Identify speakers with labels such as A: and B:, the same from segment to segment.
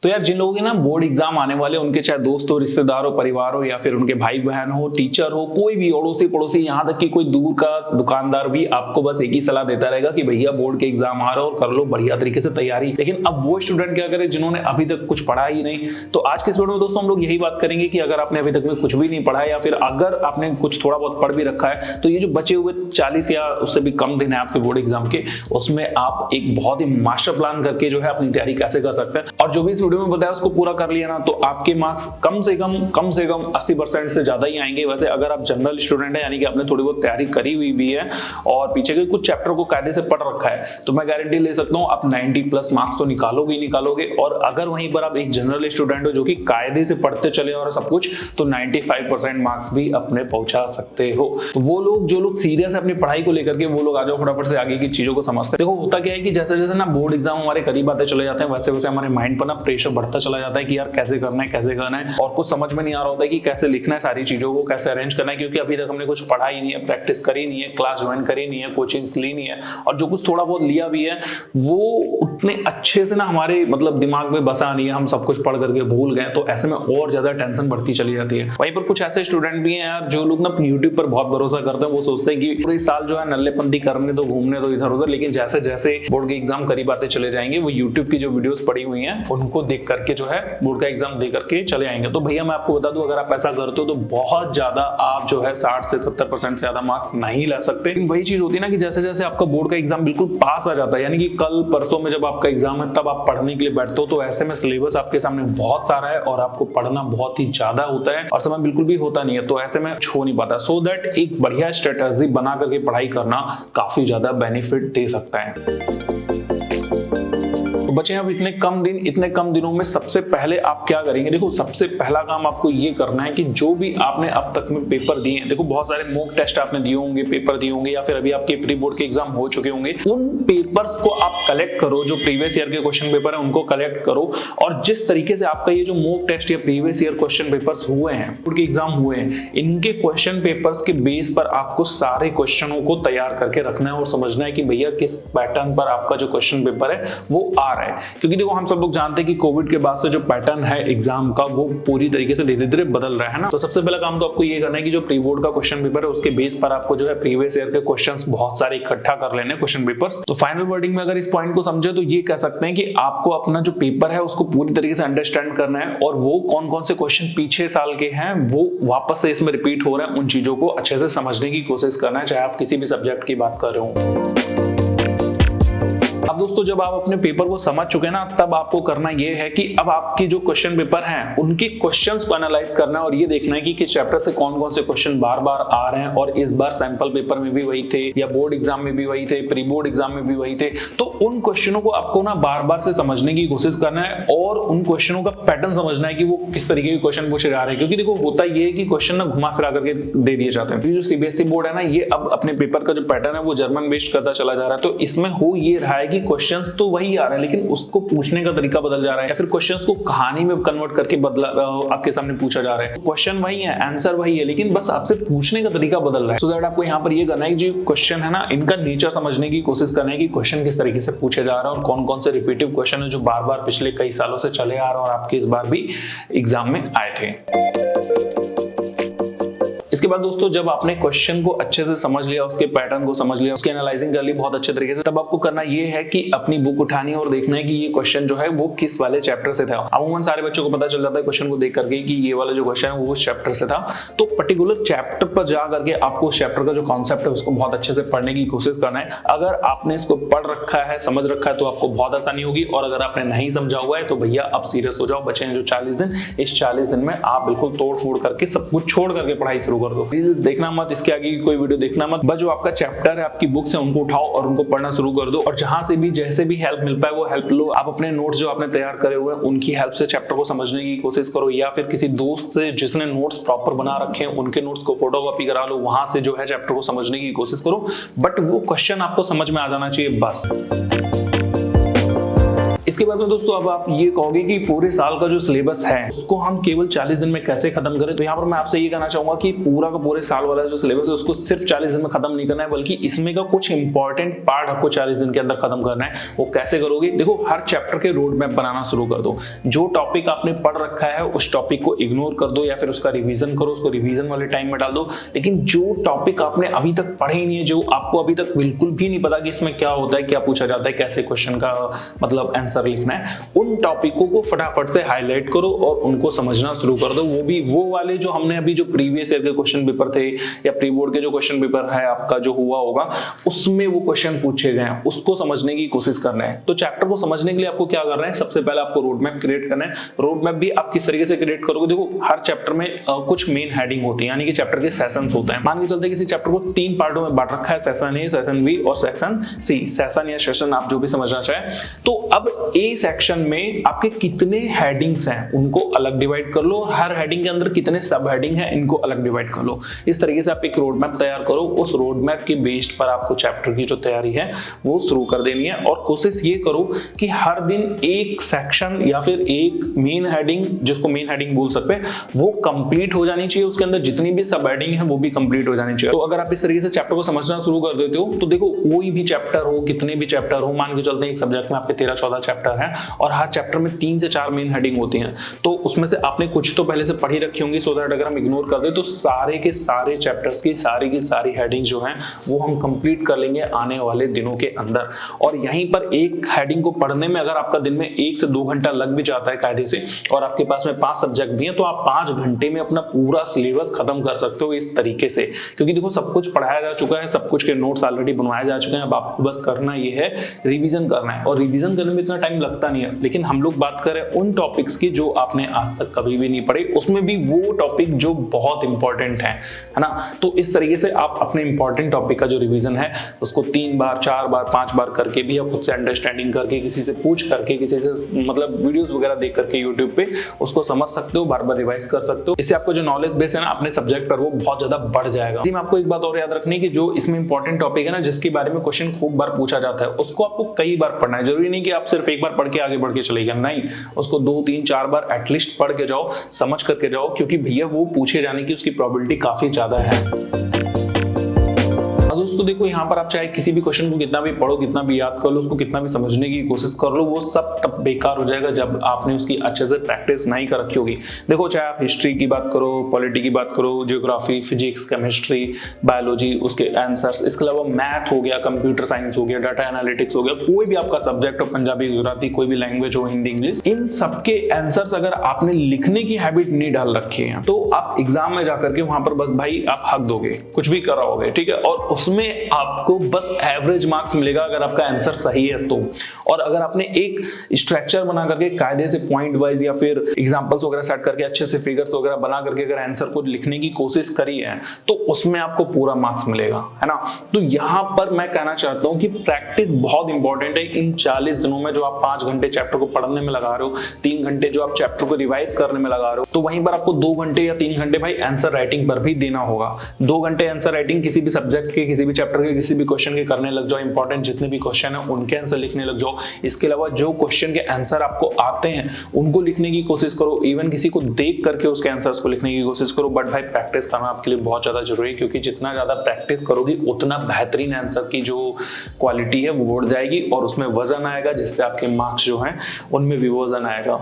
A: तो यार जिन लोगों के ना बोर्ड एग्जाम आने वाले, उनके चाहे दोस्त हो, रिश्तेदार हो, परिवार हो, या फिर उनके भाई बहन हो, टीचर हो, कोई भी अड़ोसी पड़ोसी, यहाँ तक कि कोई दूर का दुकानदार भी आपको बस एक ही सलाह देता रहेगा कि भैया बोर्ड के एग्जाम आ रहे हो और कर लो बढ़िया तरीके से तैयारी। लेकिन अब वो स्टूडेंट क्या करे जिन्होंने अभी तक कुछ पढ़ा ही नहीं। तो आज के इस वीडियो में दोस्तों हम लोग यही बात करेंगे कि अगर आपने अभी तक में कुछ भी नहीं पढ़ा है, या फिर अगर आपने कुछ थोड़ा बहुत पढ़ भी रखा है, तो ये जो बचे हुए 40 या उससे भी कम दिन है आपके बोर्ड एग्जाम के, उसमें आप एक बहुत ही मास्टर प्लान करके जो है अपनी तैयारी कैसे कर सकते हैं। और जो भी इस वीडियो में बताया उसको पूरा कर लिया ना, तो आपके मार्क्स कम से कम 80% से ज्यादा ही आएंगे। वैसे अगर आप जनरल स्टूडेंट है, यानी कि आपने थोड़ी बहुत तैयारी करी हुई भी है और पीछे के कुछ चैप्टर को कायदे से पढ़ रखा है, तो मैं गारंटी ले सकता हूं आप 90+ मार्क्स तो निकालोगे ही निकालोगे। और अगर वहीं पर आप एक जनरल स्टूडेंट हो जो कि कायदे से पढ़ते चले और सब कुछ, तो 95% मार्क्स भी अपने पहुंचा सकते हो। तो वो लोग जो लोग सीरियस है अपनी पढ़ाई को लेकर के, वो लोग आ जाओ फटाफट से आगे की चीजों को समझते हैं। देखो होता क्या है कि जैसे जैसे ना बोर्ड एग्जाम हमारे करीब आते चले जाते हैं, वैसे वैसे हमारे माइंड पर ना प्रेशर बढ़ता चला जाता है कि यार कैसे करना है, और कुछ समझ में नहीं आ रहा होता है कि कैसे लिखना है, सारी चीजों को कैसे अरेंज करना है, क्योंकि अभी तक हमने कुछ पढ़ा ही नहीं है, प्रैक्टिस करी नहीं है, क्लास ज्वाइन करी नहीं है, कोचिंग्स ली नहीं है, और जो कुछ थोड़ा बहुत लिया भी है वो उतने अच्छे से ना हमारे मतलब दिमाग में बसा नहीं है, हम सब कुछ पढ़ करके भूल गए। तो ऐसे में और ज्यादा टेंशन बढ़ती चली जाती है। वहीं पर कुछ ऐसे स्टूडेंट भी हैं यार जो लोग ना यूट्यूब पर बहुत भरोसा करते हैं। वो सोचते हैं कि पूरे साल जो है नल्लेपंती करने दो, घूमने दो इधर उधर, लेकिन जैसे जैसे बोर्ड के एग्जाम करीब आते चले जाएंगे, वो यूट्यूब की जो वीडियोस पड़ी हुई हैं उनको देख करके जो है बोर्ड का एग्जाम दे करके चले आएंगे। तो भैया मैं आपको बता दूं, अगर आप ऐसा करते हो तो बहुत ज्यादा आप जो है 60 से 70% से ज्यादा मार्क्स नहीं ला सकते। वही चीज होती है ना कि जैसे जैसे आपका बोर्ड का एग्जाम बिल्कुल पास आ जाता है, यानी कि कल परसों में जब आपका एग्जाम है तब आप पढ़ने के लिए बैठते हो, तो ऐसे में सिलेबस आपके सामने बहुत सारा है और आपको पढ़ना बहुत ही ज्यादा होता है और समय बिल्कुल भी होता नहीं है, तो ऐसे में हो नहीं पाता। सो दैट एक बढ़िया स्ट्रेटजी बना करके पढ़ाई करना काफी ज्यादा बेनिफिट दे सकता है। बच्चे अब इतने कम दिनों में सबसे पहले आप क्या करेंगे? देखो सबसे पहला काम आपको ये करना है कि जो भी आपने अब तक में पेपर दिए हैं, देखो बहुत सारे मॉक टेस्ट आपने दिए होंगे, पेपर दिए होंगे, या फिर अभी आपके प्री बोर्ड के एग्जाम हो चुके होंगे, उन पेपर्स को आप कलेक्ट करो। जो प्रीवियस ईयर के क्वेश्चन पेपर है उनको कलेक्ट करो, और जिस तरीके से आपका ये जो मॉक टेस्ट या प्रीवियस ईयर क्वेश्चन पेपर्स हुए हैं, बोर्ड के एग्जाम हुए हैं, इनके क्वेश्चन पेपर्स के बेस पर आपको सारे क्वेश्चनों को तैयार करके रखना है और समझना है कि भैया किस पैटर्न पर आपका जो क्वेश्चन पेपर है वो आ रहा है। क्योंकि देखो हम सब लोग जानते हैं कि कोविड के बाद से जो पैटर्न है एग्जाम का वो पूरी तरीके से धीरे धीरे बदल रहा है ना। तो सबसे पहला काम तो आपको ये करना है कि जो प्री बोर्ड का क्वेश्चन पेपर है उसके बेस पर आपको जो है प्रीवियस ईयर के क्वेश्चंस बहुत सारे इकट्ठा कर लेने क्वेश्चन पेपर्स। तो फाइनल वर्डिंग में अगर इस पॉइंट को समझे तो ये कह सकते हैं कि आपको अपना जो पेपर है उसको पूरी तरीके से अंडरस्टैंड करना है, और वो कौन कौन से क्वेश्चन पीछे साल के हैं वो वापस से इसमें रिपीट हो रहे हैं, उन चीजों को अच्छे से समझने की कोशिश करना है, चाहे आप किसी भी सब्जेक्ट की बात कर रहे हो। अब दोस्तों जब आप अपने पेपर को समझ चुके हैं ना, तब आपको करना ये है कि अब आपके जो क्वेश्चन पेपर हैं उनके क्वेश्चंस को एनालाइज करना है और ये देखना है कि किस चैप्टर से कौन कौन से क्वेश्चन बार बार आ रहे हैं, और इस बार सैंपल पेपर में भी वही थे या बोर्ड एग्जाम में भी वही थे, प्री बोर्ड एग्जाम में भी वही थे। तो उन क्वेश्चनों को आपको ना बार बार से समझने की कोशिश करना है और उन क्वेश्चनों का पैटर्न समझना है कि वो किस तरीके के क्वेश्चन पूछे जा रहे हैं। क्योंकि देखो होता ये है कि क्वेश्चन ना घुमा फिरा करके दे दिए जाते हैं। जो सीबीएसई बोर्ड है ना, ये अब अपने पेपर का जो पैटर्न है वो जर्मन बेस्ड करता चला जा रहा है। तो इसमें हो ये रहा है कि क्वेश्चन तो वही आ रहा है, लेकिन उसको पूछने का तरीका बदल जा रहा है, या फिर क्वेश्चंस को कहानी में कन्वर्ट करके बदला आपके सामने पूछा जा रहा है। क्वेश्चन वही है, आंसर वही है, लेकिन बस आपसे पूछने का तरीका बदल रहा है। सो दैट आपको यहाँ पर ये करना है कि जो क्वेश्चन है ना, इनका नेचर समझने की कोशिश करना है कि क्वेश्चन किस तरीके से पूछे जा रहा है और कौन कौन से रिपीटिव क्वेश्चन है जो बार बार पिछले कई सालों से चले आ रहे हैं और आपके इस बार भी एग्जाम में आए थे। इसके बाद दोस्तों जब आपने क्वेश्चन को अच्छे से समझ लिया, उसके पैटर्न को समझ लिया, उसकी एनालाइजिंग कर ली बहुत अच्छे तरीके से, तब आपको करना ये है कि अपनी बुक उठानी और देखना है कि ये क्वेश्चन जो है वो किस वाले चैप्टर से था। अमूमन सारे बच्चों को पता चल जाता है क्वेश्चन को देख करके कि ये वाला जो क्वेश्चन है वो उस चैप्टर से था। तो पर्टिकुलर चैप्टर पर जा करके आपको उस चैप्टर का जो कॉन्सेप्ट है उसको बहुत अच्छे से पढ़ने की कोशिश करना है। अगर आपने इसको पढ़ रखा है, समझ रखा है, तो आपको बहुत आसानी होगी, और अगर आपने नहीं समझा हुआ है तो भैया अब सीरियस हो जाओ। बचे हैं जो 40 दिन, इस 40 दिन में आप बिल्कुल तोड़ फोड़ करके सब कुछ छोड़ करके पढ़ाई शुरू कर दो। रील्स देखना मत, इसके आगे की कोई वीडियो देखना मत, बस जो आपका चैप्टर है, आपकी बुक से उनको उठाओ और उनको पढ़ना शुरू कर दो, और जहां से भी जैसे भी हेल्प मिल पाए वो हेल्प लो। आप अपने नोट्स जो आपने तैयार करे हुए हैं उनकी हेल्प से चैप्टर को समझने की कोशिश करो, या फिर किसी दोस्त से जिसने नोट्स प्रॉपर बना रखे हैं उनके नोट्स को फोटोकॉपी करा लो, वहां से जो है चैप्टर को समझने की कोशिश करो। बट वो क्वेश्चन आपको समझ में आ जाना चाहिए बस। इसके बाद में दोस्तों अब आप ये कहोगे कि पूरे साल का जो सिलेबस है उसको हम केवल 40 दिन में कैसे खत्म करें। तो यहाँ पर मैं आपसे ये कहना चाहूंगा कि पूरा का पूरे साल वाला जो सिलेबस है उसको सिर्फ 40 दिन में खत्म नहीं करना है, बल्कि इसमें का कुछ इंपॉर्टेंट पार्ट आपको 40 दिन के अंदर खत्म करना है। वो कैसे करोगे? देखो, हर चैप्टर के रोड मैप बनाना शुरू कर दो। जो टॉपिक आपने पढ़ रखा है उस टॉपिक को इग्नोर कर दो या फिर उसका रिवीजन करो, उसको रिवीजन वाले टाइम में डाल दो। लेकिन जो टॉपिक आपने अभी तक पढ़े ही नहीं है, जो आपको अभी तक बिल्कुल भी नहीं पता कि इसमें क्या होता है, क्या पूछा जाता है, कैसे क्वेश्चन का मतलब आंसर लिखना है, उन टॉपिकों को फटाफट से हाईलाइट करो और उनको समझना शुरू कर दो। वो भी वो वाले जो हमने अभी जो प्रीवियस ईयर के क्वेश्चन पेपर थे या प्री बोर्ड के जो क्वेश्चन पेपर है आपका जो हुआ होगा उसमें वो क्वेश्चन पूछे गए हैं, उसको समझने की कोशिश करना है। तो चैप्टर को समझने के लिए आपको क्या करना है? सबसे पहले आपको रोड मैप क्रिएट करना है। रोड मैप भी आप किस तरीके से क्रिएट करोगे? देखो, हर चैप्टर में कुछ मेन हेडिंग होती है, यानी कि चैप्टर के सेशंस होते हैं। मान के चलते किसी चैप्टर को 3 पार्टों में बांट रखा है, सेशन ए, सेशन बी और सेक्शन सी। सेशन या सेशन आप जो भी समझना चाहे। तो अब ए सेक्शन में आपके कितने हेडिंग्स हैं उनको अलग डिवाइड कर लो, हर हेडिंग के अंदर कितने सब हेडिंग है इनको अलग डिवाइड कर लो। इस तरीके से आप एक रोड मैप तैयार करो। उस रोड मैप के बेस्ड पर आपको चैप्टर की जो तैयारी है वो शुरू कर देनी है और कोशिश ये करो कि हर दिन एक सेक्शन या फिर एक मेन हेडिंग, जिसको मेन हेडिंग बोल सकते हैं, वो कंप्लीट हो जानी चाहिए। उसके अंदर जितनी भी सब हेडिंग है वो भी कंप्लीट हो जानी चाहिए। तो अगर आप इस तरीके से चैप्टर को समझना शुरू कर देते हो तो देखो, कोई भी चैप्टर हो, कितने भी चैप्टर हो, मान के चलते हैं एक सब्जेक्ट में आपके 13-14 चैप्टर हैं और हर चैप्टर में 3 से 4 मेन हेडिंग होती हैं, तो उसमें से आपने कुछ तो पहले से पढ़ी रखी होंगी, सो दैट अगर हम इग्नोर कर दे तो सारे के सारे चैप्टर्स की सारी हेडिंग जो हैं वो हम कंप्लीट कर लेंगे आने वाले दिनों के अंदर। और यहीं पर एक हेडिंग को पढ़ने में अगर आपका दिन में 1 से 2 घंटा लग भी जाता है कायदे से, और आपके पास में 5 सब्जेक्ट भी हैं, तो आप 5 घंटे में अपना पूरा सिलेबस खत्म कर सकते हो इस तरीके से। क्योंकि देखो, सब कुछ पढ़ाया जा चुका है, सब कुछ के नोट्स ऑलरेडी बनवाए जा चुके हैं। अब आपको बस करना ये है, रिवीजन करना है। और रिवीजन करने में इतना टाइम लगता नहीं है, लेकिन हम लोग बात करें उन टॉपिक्स की जो आपने आज तक कभी भी नहीं पढ़े, उसमें भी वो टॉपिक जो बहुत इंपॉर्टेंट है ना। तो इस तरीके से आप अपने इंपॉर्टेंट टॉपिक का जो रिवीजन है उसको 3 बार, 4 बार, 5 बार करके भी, आप खुद से अंडरस्टैंडिंग करके, किसी से पूछ करके, किसी से मतलब वीडियोस वगैरह देख करके यूट्यूब पे उसको समझ सकते हो, बार बार रिवाइज कर सकते हो। इससे आपको जो नॉलेज बेस है ना अपने सब्जेक्ट पर, वो बहुत ज्यादा बढ़ जाएगा। इसमें आपको एक बात और याद रखनी कि जो इसमें इंपॉर्टेंट टॉपिक है ना, जिसके बारे में क्वेश्चन खूब बार पूछा जाता है, उसको आपको कई बार पढ़ना है। जरूरी नहीं कि आप सिर्फ एक बार पढ़ के आगे बढ़ के चले गए, नहीं, उसको 2, 3, 4 बार एटलीस्ट पढ़ के जाओ, समझ करके जाओ, क्योंकि भैया वो पूछे जाने की उसकी प्रोबेबिलिटी काफी ज्यादा है। दोस्तों देखो, यहाँ पर आप चाहे किसी भी क्वेश्चन को कितना भी पढ़ो, कितना भी याद कर लो, उसको कितना भी समझने की कोशिश कर लो, वो सब तब बेकार हो जाएगा जब आपने उसकी अच्छे से प्रैक्टिस नहीं कर रखी होगी। देखो, चाहे आप हिस्ट्री की बात करो, पॉलिटी की बात करो, ज्योग्राफी, फिजिक्स, केमिस्ट्री, बायोलॉजी, उसके आंसर्स, इसके अलावा मैथ हो गया, कंप्यूटर साइंस हो गया, डाटा एनालिटिक्स हो गया, कोई भी आपका सब्जेक्ट हो, पंजाबी, गुजराती, कोई भी लैंग्वेज हो, हिंदी, इंग्लिश, इन सबके आंसर्स अगर आपने लिखने की हैबिट नहीं डाल रखी है तो आप एग्जाम में जाकर के वहां पर बस भाई आप हक दोगे, कुछ भी कराओगे, ठीक है, और उसमें आपको बस एवरेज मार्क्स मिलेगा अगर आपका आंसर सही है तो। और अगर आपने एक स्ट्रक्चर बना करके कायदे से पॉइंट वाइज या फिर एग्जांपल्स वगैरह सेट करके अच्छे से फिगर्स वगैरह बना करके अगर आंसर को लिखने की कोशिश करी है तो उसमें आपको पूरा मार्क्स मिलेगा, है ना। तो यहां पर मैं कहना चाहता हूं कि प्रैक्टिस बहुत इंपॉर्टेंट है। इन 40 दिनों में जो आप 5 घंटे चैप्टर को पढ़ने में लगा रहे हो, 3 घंटे जो आप चैप्टर को रिवाइज करने में लगा रहे हो, तो वहीं पर आपको 2 घंटे या 3 घंटे भाई आंसर राइटिंग पर भी देना होगा। 2 घंटे आंसर राइटिंग किसी भी सब्जेक्ट के, किसी भी चैप्टर के, किसी भी क्वेश्चन के करने लग जाओ। इंपॉर्टेंट जितने भी क्वेश्चन है उनके आंसर लिखने लग जाओ। इसके अलावा जो क्वेश्चन के आंसर आपको आते हैं उनको लिखने की कोशिश करो, इवन किसी को देख करके उसके आंसर्स को लिखने की कोशिश करो। बट भाई प्रैक्टिस करना आपके लिए बहुत ज्यादा जरूरी है, क्योंकि जितना ज्यादा प्रैक्टिस करोगे उतना बेहतरीन आंसर की जो क्वालिटी है वो बढ़ जाएगी और उसमें वजन आएगा, जिससे आपके मार्क्स जो हैं उनमें भी वजन आएगा।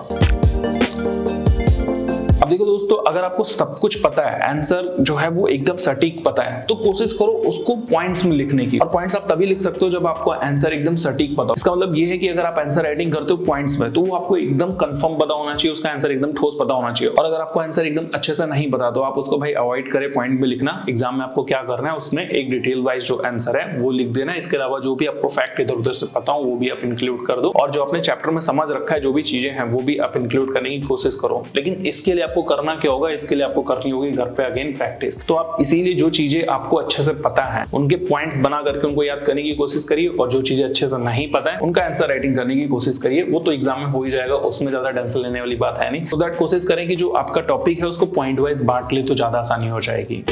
A: अब देखो दोस्तों, अगर आपको सब कुछ पता है, आंसर जो है वो एकदम सटीक पता है, तो कोशिश करो उसको पॉइंट्स में लिखने की। और पॉइंट्स आप तभी लिख सकते हो जब आपको आंसर एकदम सटीक पता हो। इसका मतलब ये है कि अगर आप आंसर राइटिंग करते हो पॉइंट्स में, तो वो आपको एकदम कंफर्म पता होना चाहिए, उसका आंसर एकदम ठोस पता होना चाहिए। और अगर आपको आंसर एकदम अच्छे से नहीं पता तो आप उसको भाई अवॉइड करें पॉइंट में लिखना। एग्जाम में आपको क्या करना है, उसमें एक डिटेल वाइज जो आंसर है वो लिख देना। इसके अलावा जो भी आपको फैक्ट इधर उधर से पता हो वो भी आप इंक्लूड कर दो, और जो अपने चैप्टर में समझ रखा है जो भी चीजें हैं वो भी आप इंक्लूड करने की कोशिश करो। लेकिन इसके लिए आपको करना क्या होगा, इसके लिए आपको करनी होगी घर पे अगेन प्रैक्टिस। तो आप इसीलिए जो चीजें आपको अच्छे से पता है उनके पॉइंट्स बना करके उनको याद करने की कोशिश करिए, और जो चीजें अच्छे से नहीं पता है उनका आंसर राइटिंग करने की कोशिश करिए। वो तो एग्जाम में हो ही जाएगा, उसमें ज्यादा टेंशन लेने वाली बात है नहीं। तो दैट कोशिश करें कि जो आपका टॉपिक है उसको पॉइंट वाइज बांट ले तो ज्यादा आसानी हो जाएगी।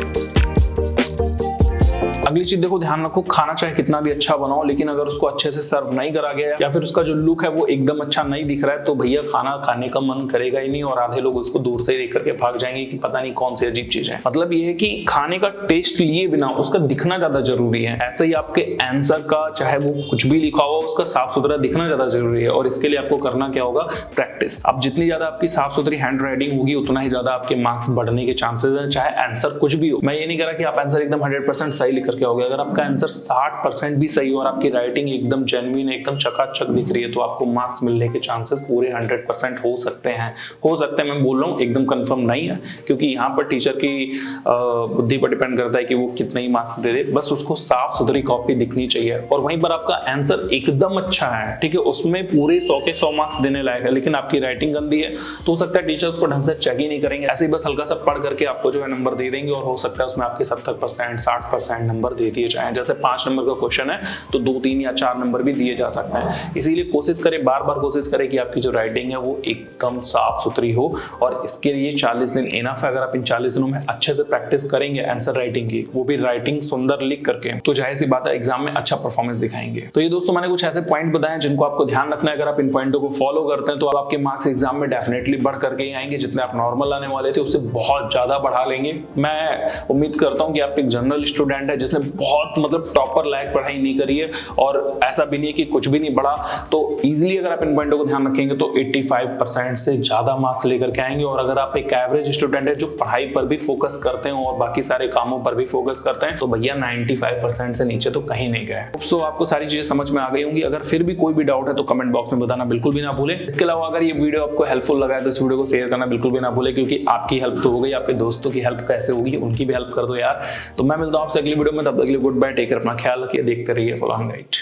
A: अगली चीज देखो, ध्यान रखो, खाना चाहे कितना भी अच्छा बनाओ, लेकिन अगर उसको अच्छे से सर्व नहीं करा गया या फिर उसका जो लुक है वो एकदम अच्छा नहीं दिख रहा है, तो भैया खाना खाने का मन करेगा ही नहीं और आधे लोग उसको दूर से देख करके भाग जाएंगे कि पता नहीं कौन सी अजीब चीज है। मतलब ये है कि खाने का टेस्ट लिए बिना उसका दिखना ज्यादा जरूरी है। ऐसे ही आपके आंसर का चाहे वो कुछ भी लिखा हो, उसका साफ सुथरा दिखना ज्यादा जरूरी है और इसके लिए आपको करना क्या होगा, प्रैक्टिस। अब जितनी ज्यादा आपकी साफ सुथरी हैंड राइटिंग होगी उतना ही ज्यादा आपके मार्क्स बढ़ने के चांसेस हैं, चाहे आंसर कुछ भी हो। मैं ये नहीं कह रहा कि आप आंसर एकदम 100% सही लिख करके आओगे। अगर आपका आंसर 60% भी सही हो और आपकी राइटिंग एकदम जेन्युइन, एकदम चकाचक दिख रही है, तो आपको मार्क्स मिलने के चांसेस पूरे 100% हो सकते हैं। हो सकते हैं, मैं बोल रहा हूँ, एकदम कंफर्म नहीं है, क्योंकि यहाँ पर टीचर की बुद्धि पर डिपेंड करता है कि वो कितने ही मार्क्स दे दे। बस उसको साफ सुथरी कॉपी दिखनी चाहिए। और वहीं पर आपका आंसर एकदम अच्छा है, ठीक है, उसमें पूरे 100 के 100 मार्क्स देने लायक है, लेकिन आपकी राइटिंग गंदी है, तो हो सकता है टीचर उसको ढंग से चेक ही नहीं करेंगे, ऐसे ही बस हल्का सा पढ़ करके आपको जो है नंबर दे देंगे और हो सकता है उसमें आपके 70%, 60% नंबर दे दिए जाएं। जैसे 5 नंबर का क्वेश्चन है तो 2, 3 या 4 नंबर भी दिए जा सकते हैं। इसीलिए कोशिश करें, बार बार कोशिश करें कि आपकी जो राइटिंग है वो एकदम साफ सुथरी हो और इसके लिए 40 दिन इनफ है। अगर आप इन 40 दिनों में अच्छे से प्रैक्टिस करेंगे आंसर राइटिंग की, वो भी राइटिंग सुंदर लिख करके, तो जाहिर सी बात है एग्जाम में अच्छा परफॉर्मेंस दिखाएंगे। तो ये दोस्तों मैंने कुछ ऐसे पॉइंट बताए जिनको आपको ध्यान रखना है। अगर आप इन पॉइंटों को फॉलो करते हैं तो आपके मार्क्स एग्जाम में डेफिनेटली बढ़ करके ही आएंगे। जितने आप नॉर्मल आने वाले थे उससे बहुत ज्यादा बढ़ा लेंगे। मैं उम्मीद करता हूं कि आप एक जनरल स्टूडेंट है जिसने बहुत मतलब टॉपर लायक पढ़ाई नहीं करी है और ऐसा भी नहीं है कि कुछ भी नहीं पढ़ा, तो इजीली अगर आप इन पॉइंटों को ध्यान रखेंगे तो 85% से ज्यादा मार्क्स लेकर के आएंगे। और अगर आप एक एवरेज स्टूडेंट है जो पढ़ाई पर भी फोकस करते हैं और बाकी सारे कामों पर भी फोकस करते हैं, तो भैया 95% से नीचे तो कहीं नहीं गए। सो आपको सारी चीजें समझ में आ गई होंगी। अगर फिर भी कोई भी डाउट है तो कमेंट बॉक्स में बताना बिल्कुल भी ना भूले। इसके अलावा अगर ये वीडियो आपको हेल्पफुल लगा है तो इस वीडियो को शेयर करना बिल्कुल भी ना भूले, क्योंकि आपकी हेल्प तो हो गई, आपके दोस्तों की हेल्प कैसे होगी, उनकी भी हेल्प कर दो यार। तो मैं मिलता हूं आपसे अगली वीडियो में, तब तक के लिए गुड बाय, टेक केयर, अपना ख्याल रखिए, देखते रहिए फॉलो ऑन गाइड।